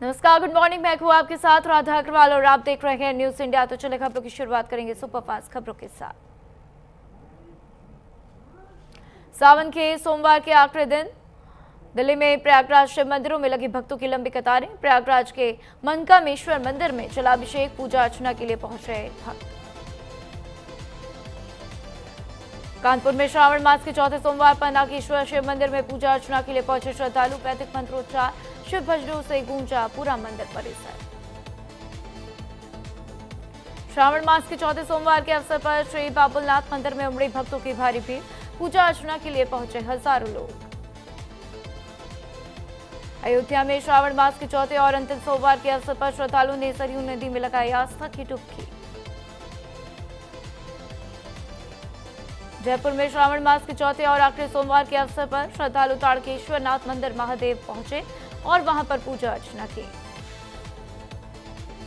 नमस्कार, good morning. मैं हूँ आपके साथ राधा अग्रवाल और आप देख रहे हैं न्यूज इंडिया। तो चले खबरों की शुरुआत करेंगे सुपरफास्ट खबरों के साथ। सावन के सोमवार के आखिरी दिन दिल्ली में प्रयागराज शिव मंदिरों में लगी भक्तों की लंबी कतारें। प्रयागराज के मनकामेश्वर मंदिर में जलाभिषेक पूजा अर्चना के लिए पहुंच रहे भक्त। कानपुर में श्रावण मास के चौथे सोमवार पर नागेश्वर शिव मंदिर में पूजा अर्चना के लिए पहुंचे श्रद्धालु। वैदिक मंत्रोच्चार, शिव भजनों से गूंजा पूरा मंदिर परिसर। श्रावण मास के चौथे सोमवार के अवसर पर श्री बाबुलनाथ मंदिर में उमड़ी भक्तों की भारी भीड़। पूजा अर्चना के लिए पहुंचे हजारों लोग। अयोध्या में श्रावण मास के चौथे और अंतिम सोमवार के अवसर पर श्रद्धालुओं ने सरयू नदी में लगाई आस्था की डुबकी। जयपुर में श्रावण मास के चौथे और आखिरी सोमवार के अवसर पर श्रद्धालु ताड़केश्वर नाथ मंदिर महादेव पहुंचे और वहां पर पूजा अर्चना की।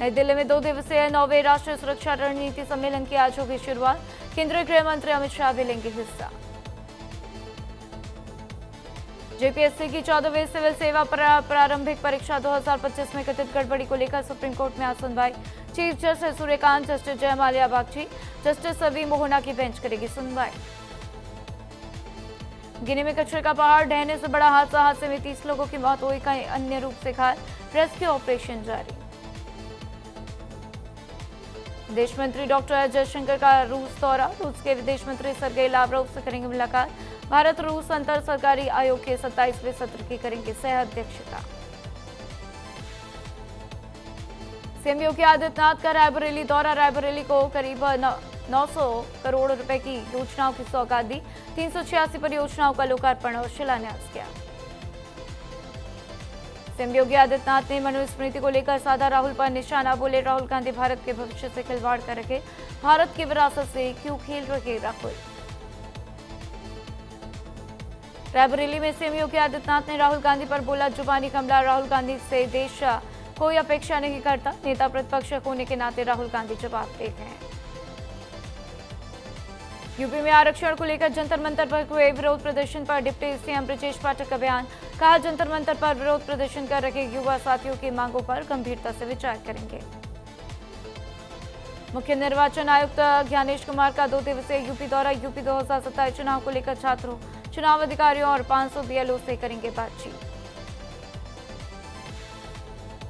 नई दिल्ली में 2 दिवसीय 9वें राष्ट्रीय सुरक्षा रणनीति सम्मेलन की आज होगी शुरुआत। केंद्रीय गृह मंत्री अमित शाह भी लेंगे हिस्सा। जेपीएससी की 14वीं सिविल सेवा प्रारंभिक परीक्षा 2025 में कथित गड़बड़ी को लेकर सुप्रीम कोर्ट में आज सुनवाई। Chief justice Suryakant, justice Joymalya Bagchi, justice Ravi Mohana की बेंच करेगी सुनवाई। गिनी में कचरे का पहाड़ ढहने से बड़ा हादसे में 30 लोगों की मौत हुई, कई अन्य रूप से घायल। रेस्क्यू ऑपरेशन जारी। विदेश मंत्री डॉक्टर एस जयशंकर का रूस दौरा। रूस के विदेश मंत्री सर्गेई लावरोव से करेंगे मुलाकात। भारत रूस अंतर सरकारी आयोग के 27वें सत्र की करेंगे सह अध्यक्षता। सीएम योगी आदित्यनाथ का रायबरेली दौरा। रायबरेली को करीब 900 करोड़ रुपए की योजनाओं की सौगात दी। 386 परियोजनाओं का लोकार्पण और शिलान्यास किया। सीएम योगी आदित्यनाथ ने मनुस्मृति को लेकर साधा राहुल पर निशाना। बोले, राहुल गांधी भारत के भविष्य से खिलवाड़ कर रहे, भारत की विरासत से क्यों खेल रहे राहुल। रायबरेली में सीएम योगी आदित्यनाथ ने राहुल गांधी पर बोला जुबानी हमला। राहुल गांधी से देश कोई अपेक्षा नहीं करता। नेता प्रतिपक्ष होने के नाते राहुल गांधी जवाब देते हैं। यूपी में आरक्षण को लेकर जंतर मंतर पर हुए विरोध प्रदर्शन पर डिप्टी सीएम ब्रजेश पाठक का बयान। कहा, जंतर मंतर पर विरोध प्रदर्शन कर रहे युवा साथियों की मांगों पर गंभीरता से विचार करेंगे। मुख्य निर्वाचन आयुक्त ज्ञानेश कुमार का 2 दिवसीय यूपी दौरा। यूपी 2027 चुनाव को लेकर छात्रों, चुनाव अधिकारियों और 500 बीएलओ से करेंगे बातचीत।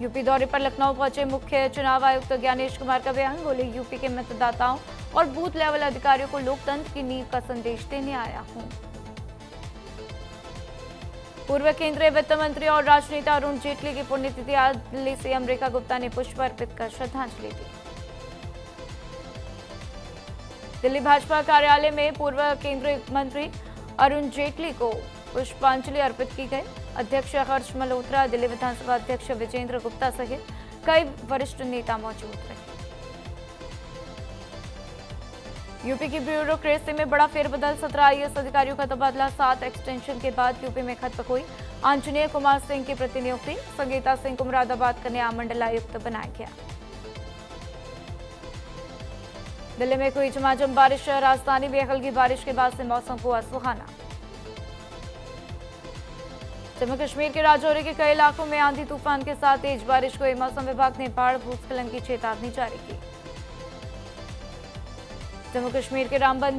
यूपी दौरे पर लखनऊ पहुंचे मुख्य चुनाव आयुक्त ज्ञानेश कुमार का बयान। बोले, यूपी के मतदाताओं और बूथ लेवल अधिकारियों को लोकतंत्र की नींव का संदेश देने आया हूं। पूर्व केंद्रीय वित्त मंत्री और राजनेता अरुण जेटली की पुण्यतिथि आज। दिल्ली से अमरीका गुप्ता ने पुष्प अर्पित कर श्रद्धांजलि दी। दिल्ली भाजपा कार्यालय में पूर्व केंद्रीय मंत्री अरुण जेटली को पुष्पांजलि अर्पित की गई। अध्यक्ष हर्ष मल्होत्रा, दिल्ली विधानसभा अध्यक्ष विजेंद्र गुप्ता सहित कई वरिष्ठ नेता मौजूद रहे। यूपी की ब्यूरोक्रेसी में बड़ा फेरबदल। 17 आईएएस अधिकारियों का तबादला। 7 एक्सटेंशन के बाद यूपी में खत हुई। आंजनेय कुमार सिंह की प्रतिनियुक्ति। संगीता सिंह को मुरादाबाद का नया मंडलायुक्त बनाया गया। दिल्ली में हुई झमाझम बारिश। राजधानी में हल्की बारिश के बाद से मौसम हुआ सुहाना। जम्मू कश्मीर के राजौरी के कई इलाकों में आंधी तूफान के साथ तेज बारिश हुई। मौसम विभाग ने बाढ़ भूस्खलन की चेतावनी जारी की। जम्मू कश्मीर के रामबन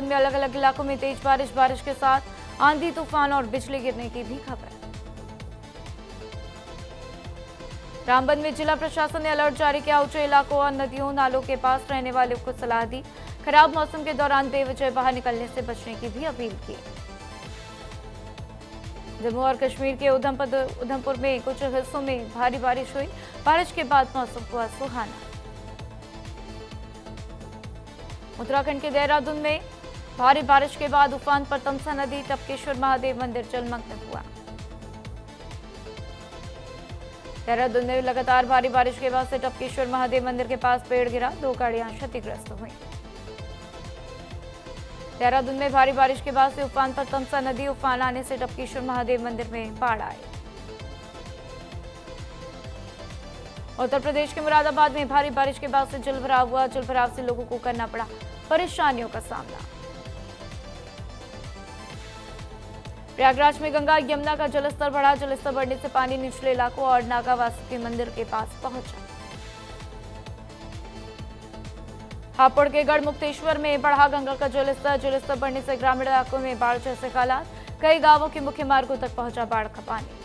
में अलग अलग इलाकों में तेज बारिश के साथ आंधी तूफान और बिजली गिरने की भी खबर। रामबन में जिला प्रशासन ने अलर्ट जारी किया। ऊंचे इलाकों और नदियों नालों के पास रहने वालों को सलाह दी। खराब मौसम के दौरान बेवजह बाहर निकलने से बचने की भी अपील की। जम्मू और कश्मीर के उधमपुर में कुछ हिस्सों में भारी बारिश हुई। बारिश के बाद मौसम हुआ सुहाना। उत्तराखंड के देहरादून में भारी बारिश के बाद उफान पर तमसा नदी। टपकेश्वर महादेव मंदिर जलमग्न हुआ। देहरादून में लगातार भारी बारिश के बाद से टपकेश्वर महादेव मंदिर के पास पेड़ गिरा। 2 गाड़ियां क्षतिग्रस्त हुई। देहरादून में भारी बारिश के बाद से उफान पर तमसा नदी। उफान आने से टपकेश्वर महादेव मंदिर में बाढ़ आई। उत्तर प्रदेश के मुरादाबाद में भारी बारिश के बाद से जलभराव हुआ। जलभराव से लोगों को करना पड़ा परेशानियों का सामना। प्रयागराज में गंगा यमुना का जलस्तर बढ़ा। जलस्तर बढ़ने से पानी निचले इलाकों और नागा वासुकी मंदिर के पास पहुंचा। हापुड़ के गढ़ मुक्तेश्वर में बढ़ा गंगा का जलस्तर। जलस्तर बढ़ने से ग्रामीण इलाकों में बाढ़ जैसे हालात। कई गांवों के मुख्य मार्गों तक पहुंचा बाढ़ का पानी।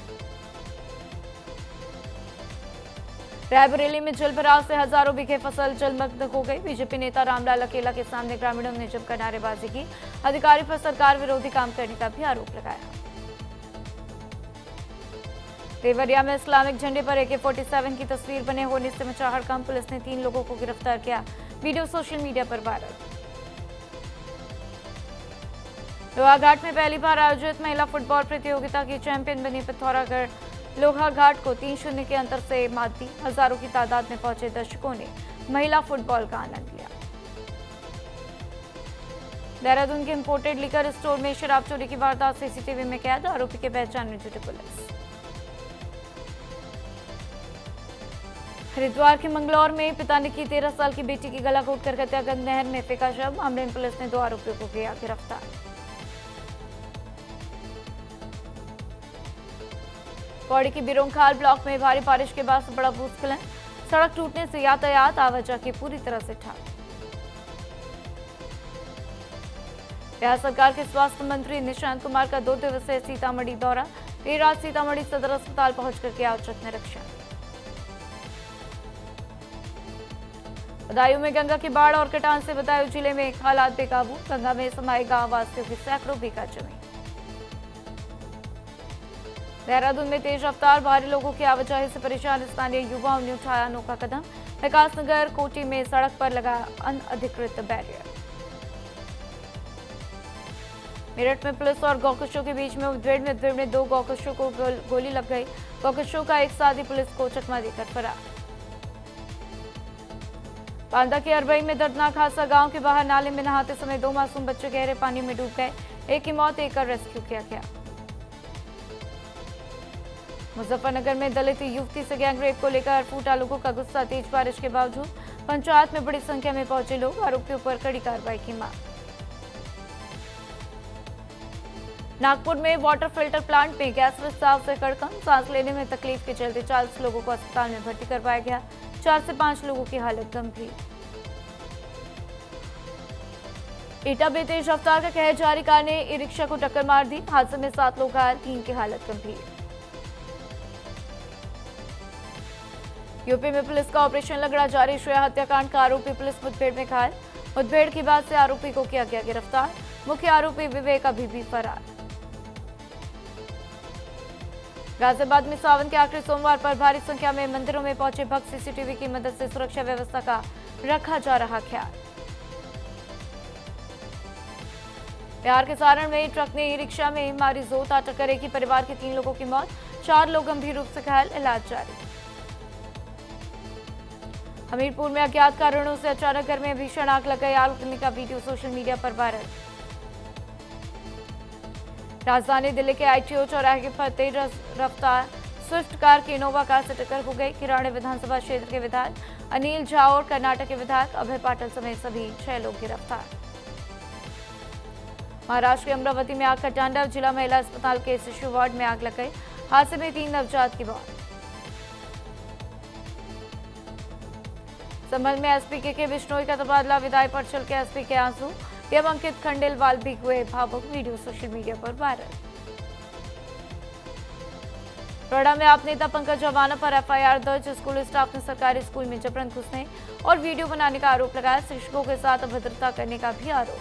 रायबरेली में जल भराव से हजारों बीघे फसल जलमग्न हो गई। बीजेपी नेता रामलाल अकेला के सामने ग्रामीणों ने जमकर नारेबाजी की। अधिकारी पर सरकार विरोधी काम करने का भी आरोप लगाया। देवरिया में इस्लामिक झंडे पर AK-47 की तस्वीर बने होने से मचा हड़कंप। पुलिस ने 3 लोगों को गिरफ्तार किया। वीडियो सोशल मीडिया पर वायरल। लोहाघाट में पहली बार आयोजित महिला फुटबॉल प्रतियोगिता की चैंपियन बनी पिथौरागढ़। लोहाघाट को 3-0 के अंतर से मात दी। हजारों की तादाद में पहुंचे दर्शकों ने महिला फुटबॉल का आनंद लिया। देहरादून के इंपोर्टेड लिकर स्टोर में शराब चोरी की वारदात सीसीटीवी में कैद। आरोपी की पहचान में जुटी पुलिस। हरिद्वार के मंगलौर में पिता ने की 13 साल की बेटी की गला घोंटकर हत्या कर नहर में फेंका शव। मामले में पुलिस ने 2 आरोपियों को किया गिरफ्तार। पौड़ी की बिरोंखाल ब्लॉक में भारी बारिश के बाद बड़ा भूस्खलन। सड़क टूटने से यातायात आवाजाही पूरी तरह से ठप। बिहार सरकार के स्वास्थ्य मंत्री निशांत कुमार का 2 दिवसीय सीतामढ़ी दौरा। देर रात सीतामढ़ी सदर अस्पताल पहुंचकर किया औचक निरीक्षण। बदायूं में गंगा की बाढ़ और कटान से बदायूं जिले में हालात बेकाबू। गंगा में समाये गांव वासियों की सैकड़ों बीघा जमीन। देहरादून में तेज रफ्तार। भारी लोगों की आवाजाही से परेशान स्थानीय युवाओं ने उठाया अनोखा कदम। विकासनगर कोटी में सड़क पर लगा अनधिकृत बैरियर। मेरठ में पुलिस और गौकशों के बीच में मुठभेड़ में 2 गौकशों को गोली लग गई। गौकशों का एक साथी पुलिस को चकमा देकर फरार। बांदा के अरबई में दर्दनाक हादसा। गांव के बाहर नाले में नहाते समय 2 मासूम बच्चे गहरे पानी में डूब गए। एक की मौत, एक का रेस्क्यू किया गया। मुजफ्फरनगर में दलित युवती से गैंगरेप को लेकर फूटा लोगों का गुस्सा। तेज बारिश के बावजूद पंचायत में बड़ी संख्या में पहुंचे लोग। आरोपियों पर कड़ी कार्रवाई की मांग। नागपुर में वाटर फिल्टर प्लांट में गैस रिसाव से कड़कन। सांस लेने में तकलीफ के चलते 40 लोगों को अस्पताल में भर्ती करवाया गया। 4 से 5 लोगों की हालत गंभीर। एटा में तेज रफ्तार का कहर जारी कार ने ई रिक्शा को टक्कर मार दी। हादसे में 7 लोग घायल, 3 की हालत गंभीर। यूपी में पुलिस का ऑपरेशन लगड़ा जारी। श्रेया हत्याकांड का आरोपी पुलिस मुठभेड़ में घायल। मुठभेड़ के बाद से आरोपी को किया गया गिरफ्तार। मुख्य आरोपी विवेक अभी भी फरार। गाजियाबाद में सावन के आखिरी सोमवार पर भारी संख्या में मंदिरों में पहुंचे भक्त। सीसीटीवी की मदद से सुरक्षा व्यवस्था का रखा जा रहा ख्याल। बिहार के सारण में ट्रक ने ई रिक्शा में मारी जोरदार टक्कर। एक ही परिवार के 3 लोगों की मौत, 4 लोग गंभीर रूप से घायल, इलाज जारी। हमीरपुर में अज्ञात कारणों से अचानक घर में भीषण आग लग गई। आग लगने का वीडियो सोशल मीडिया पर वायरल। राजधानी दिल्ली के ITO चौराहे पर तेज रफ्तार स्विफ्ट कार की इनोवा कार से टक्कर हो गई। किराणे विधानसभा क्षेत्र के विधायक अनिल झा और कर्नाटक के विधायक अभय पाटिल समेत सभी 6 लोग गिरफ्तार। महाराष्ट्र के अमरावती में आग का तांडव। जिला महिला अस्पताल के शिशु वार्ड में आग लग गई। हादसे में 3 नवजात की मौत। संभल में एसपी के बिश्नोई का तबादला। विदाई पर चल के एसपी के आंसू। पीएम अंकित खंडेलवाल भी हुए भावुक। वीडियो सोशल मीडिया पर वायरल। नोएडा में आप नेता पंकज अवाना पर FIR दर्ज। स्कूल स्टाफ ने सरकारी स्कूल में जबरन घुसने और वीडियो बनाने का आरोप लगाया। शिक्षकों के साथ अभद्रता करने का भी आरोप।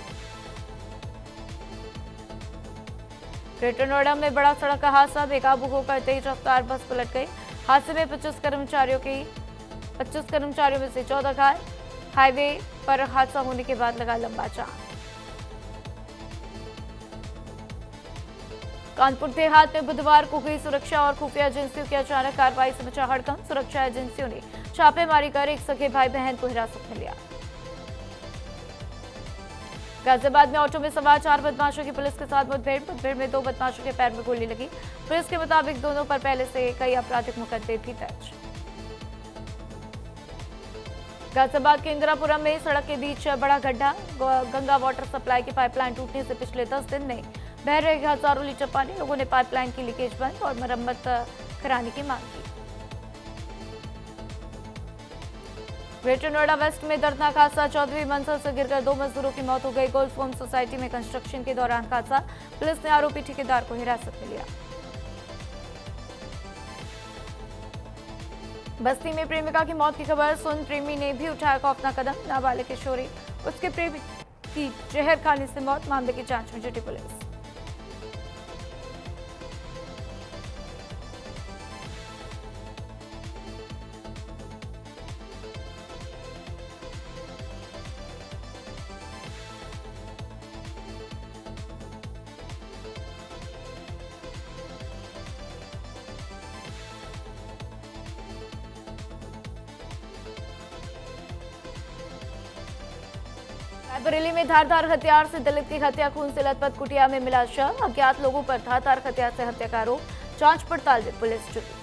ग्रेटर नोएडा में बड़ा सड़क का हादसा। बेकाबू होकर तेज रफ्तार बस पलट गई। हादसे में 25 कर्मचारियों में से 14 घायल। हाईवे पर हादसा होने के बाद लगा लंबा जाम। कानपुर देहात में बुधवार को हुई सुरक्षा और खुफिया एजेंसियों की अचानक कार्रवाई से मचा हड़कंप। सुरक्षा एजेंसियों ने छापेमारी कर एक सगे भाई बहन को हिरासत में लिया। गाजियाबाद में ऑटो में सवार 4 बदमाशों की पुलिस के साथ मुठभेड़ में 2 बदमाशों के पैर में गोली लगी। पुलिस के मुताबिक दोनों पर पहले से कई आपराधिक मुकदमे भी दर्ज। गाजियाबाद के इंदिरापुरम में सड़क के बीच बड़ा गड्ढा। गंगा वाटर सप्लाई की पाइपलाइन टूटने से पिछले 10 दिन में बह रहे हजारों लीटर पानी, लोगों ने पाइपलाइन की लीकेज बंद और मरम्मत कराने की मांग की। ग्रेटर नोएडा वेस्ट में दर्दनाक हादसा, 14वीं मंजिल से गिरकर 2 मजदूरों की मौत हो गई। गोल्फ होम सोसाइटी में कंस्ट्रक्शन के दौरान हादसा, पुलिस ने आरोपी ठेकेदार को हिरासत में लिया। बस्ती में प्रेमिका की मौत की खबर सुन प्रेमी ने भी उठाया खौफनाक कदम, नाबालिग किशोरी उसके प्रेमी की जहर खाने से मौत, मामले की जांच में जुटी पुलिस। बरेली में धारदार हथियार से दलित की हत्या, खून से लथपथ कुटिया में मिला शव, अज्ञात लोगों पर धारदार हथियार से हत्या का आरोप, जांच पड़ताल में पुलिस जुटी।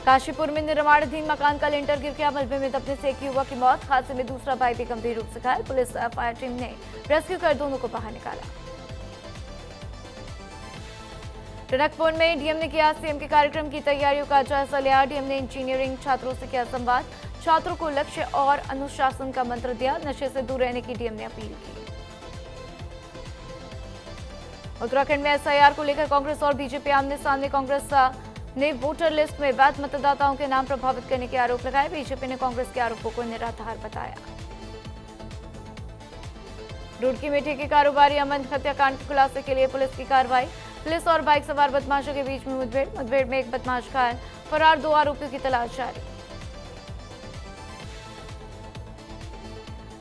काशीपुर में निर्माणाधीन मकान का लिंटर गिर गया, मलबे में दबने से एक युवक की मौत, हादसे में दूसरा भाई भी गंभीर रूप से घायल, पुलिस फायर टीम ने रेस्क्यू कर दोनों को बाहर निकाला। टनकपुर में डीएम ने किया सीएम के कार्यक्रम की तैयारियों का जायजा लिया, डीएम ने इंजीनियरिंग छात्रों से किया संवाद, छात्रों को लक्ष्य और अनुशासन का मंत्र दिया, नशे से दूर रहने की डीएम ने अपील की। उत्तराखंड में एसआईआर को लेकर कांग्रेस और बीजेपी आमने सामने, कांग्रेस ने वोटर लिस्ट में वैध मतदाताओं के नाम प्रभावित करने के आरोप लगाए, बीजेपी ने कांग्रेस के आरोपों को निराधार बताया। रुड़की में ठेके कारोबारी अमन हत्याकांड के खुलासे के लिए पुलिस की कार्रवाई, पुलिस और बाइक सवार बदमाशों के बीच में मुठभेड़ में एक बदमाश घायल, फरार 2 आरोपियों की तलाश जारी।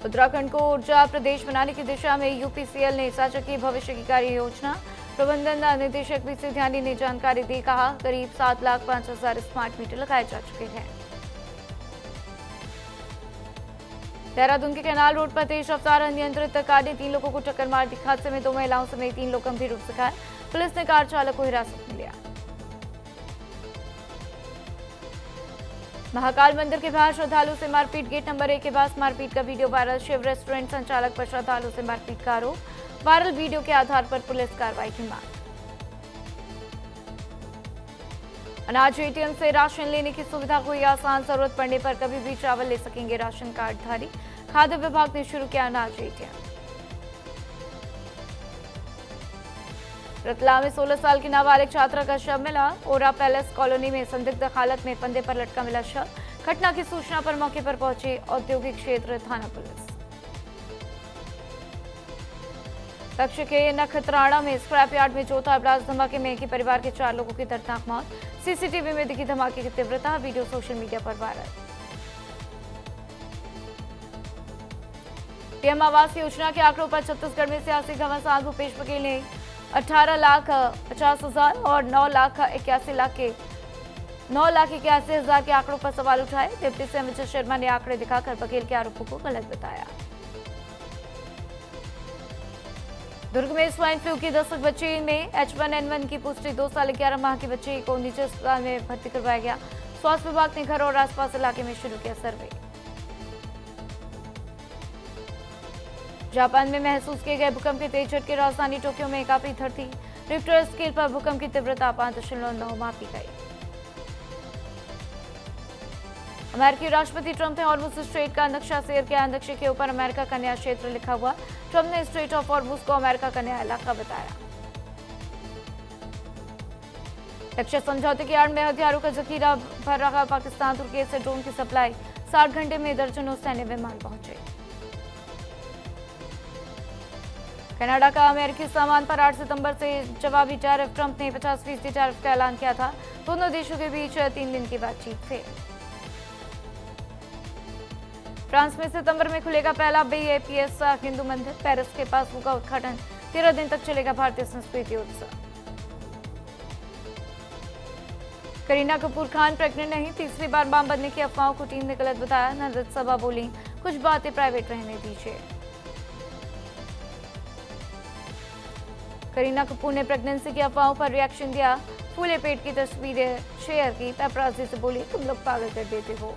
उत्तराखंड को ऊर्जा प्रदेश बनाने की दिशा में यूपीसीएल ने साझा की भविष्य की कार्य योजना, प्रबंधन निदेशक बीसी ध्यानी ने जानकारी दी, कहा करीब 7,05,000 स्मार्ट मीटर लगाए जा चुके हैं। देहरादून के कैनाल रोड पर तेज रफ्तार अनियंत्रित कार ने 3 लोगों को टक्कर मार दी, हादसे में 2 महिलाओं समेत 3 लोग गंभीर रूप से घायल, पुलिस ने कार चालक को हिरासत में लिया। महाकाल मंदिर के बाहर श्रद्धालु से मारपीट, गेट नंबर 1 के पास मारपीट का वीडियो वायरल, शिव रेस्टोरेंट संचालक पर श्रद्धालु से मारपीट का आरोप, वायरल वीडियो के आधार पर पुलिस कार्रवाई की मांग। अनाज एटीएम से राशन लेने की सुविधा हुई आसान, जरूरत पड़ने पर कभी भी चावल ले सकेंगे राशन कार्डधारी, खाद्य विभाग ने शुरू किया अनाज एटीएम। रतलाम में 16 साल की नाबालिग छात्रा का शव मिला, ओरा पैलेस कॉलोनी में संदिग्ध हालत में फंदे पर लटका मिला शव, घटना की सूचना पर मौके पर पहुंची औद्योगिक क्षेत्र थाना पुलिस। कक्ष के नखत्राणा में स्क्रैप यार्ड में चौथा ब्लास्ट धमाके में एक ही परिवार के 4 लोगों की दर्दनाक मौत, सीसीटीवी में दिखी धमाके की तीव्रता, वीडियो सोशल मीडिया पर वायरल। पीएम आवास योजना के आंकड़ों पर छत्तीसगढ़ में सियासी घमासान, भूपेश बघेल ने 18,50,000 और 9,81,000 के आंकड़ों पर सवाल उठाए, डिप्टी सीएम विजय शर्मा ने आंकड़े दिखाकर बघेल के आरोपों को गलत बताया। दुर्ग में स्वाइन फ्लू की दस्तक, बच्ची में H1N1 की पुष्टि, 2 साल 11 माह की बच्ची को निजी अस्पताल में भर्ती करवाया गया, स्वास्थ्य विभाग ने घर और आसपास इलाके में शुरू किया सर्वे। जापान में महसूस किए गए भूकंप के तेज झटके, राजधानी टोक्यो में कांपी धरती, रिक्टर स्केल पर भूकंप की तीव्रता 5.9 मापी गई। अमेरिकी राष्ट्रपति ट्रंप ने हॉर्मुज स्ट्रेट का नक्शा शेयर किया, नक्शे के ऊपर अमेरिका का नया क्षेत्र लिखा हुआ, ट्रंप ने स्ट्रेट ऑफ हॉर्मुज को अमेरिका का नया इलाका बताया। रक्षा समझौते की आड़ में हथियारों का जखीरा भर रहा पाकिस्तान, तुर्की से ड्रोन की सप्लाई, 60 घंटे में दर्जनों सैन्य विमान पहुंचे। कनाडा का अमेरिकी सामान पर 8 सितंबर से जवाबी टैरिफ, ट्रंप ने 50% टैरिफ का ऐलान किया था, दोनों देशों के बीच 3 दिन की बातचीत फिर। फ्रांस में सितंबर में खुलेगा पहला BAPS हिंदू मंदिर, पेरिस के पास होगा उद्घाटन, 13 दिन तक चलेगा भारतीय संस्कृति उत्सव। करीना कपूर खान प्रेग्नेंट नहीं, तीसरी बार मां बनने की अफवाहों को टीम ने गलत बताया, नजरत सबा बोली कुछ बातें प्राइवेट रहने दीजिए। करीना कपूर ने प्रेगनेंसी की अफवाहों पर रिएक्शन दिया, फूले पेट की तस्वीरें शेयर की, पेपराजी से बोली तुम लोग पागल कर देते हो।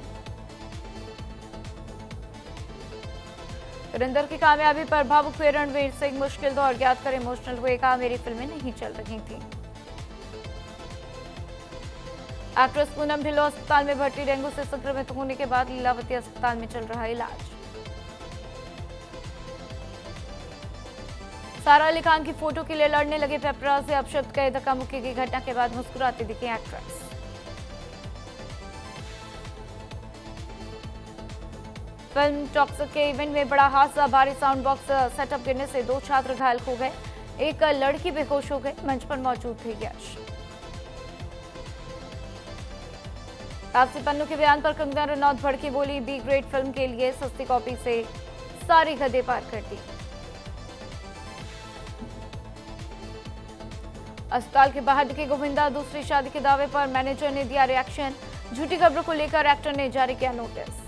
सुरेंद्र की कामयाबी पर भावुक हुए रणवीर सिंह, मुश्किल दौर ज्ञात कर इमोशनल हुए, कहा मेरी फिल्में नहीं चल रही थी। एक्ट्रेस पूनम ढिल्लो अस्पताल में भर्ती, डेंगू से संक्रमित होने के बाद लीलावती अस्पताल में चल रहा इलाज। सारा अली खान की फोटो के लिए लड़ने लगे पेपराज़ी, अपशब्द कई धक्का मुक्की की घटना के बाद मुस्कुराती दिखी एक्ट्रेस। फिल्म टॉक्सिक के इवेंट में बड़ा हादसा, भारी साउंड बॉक्स सेटअप गिरने से 2 छात्र घायल हो गए, एक लड़की बेहोश हो गई, मंच पर मौजूद थे यश। तापसी पन्नू के बयान पर कंगना रनौत भड़की, बोली बी ग्रेड फिल्म के लिए सस्ती कॉपी से सारी हदें पार कर दी। अस्पताल के बाहर दिखे गोविंदा, दूसरी शादी के दावे पर मैनेजर ने दिया रिएक्शन, झूठी खबरों को लेकर एक्टर ने जारी किया नोटिस।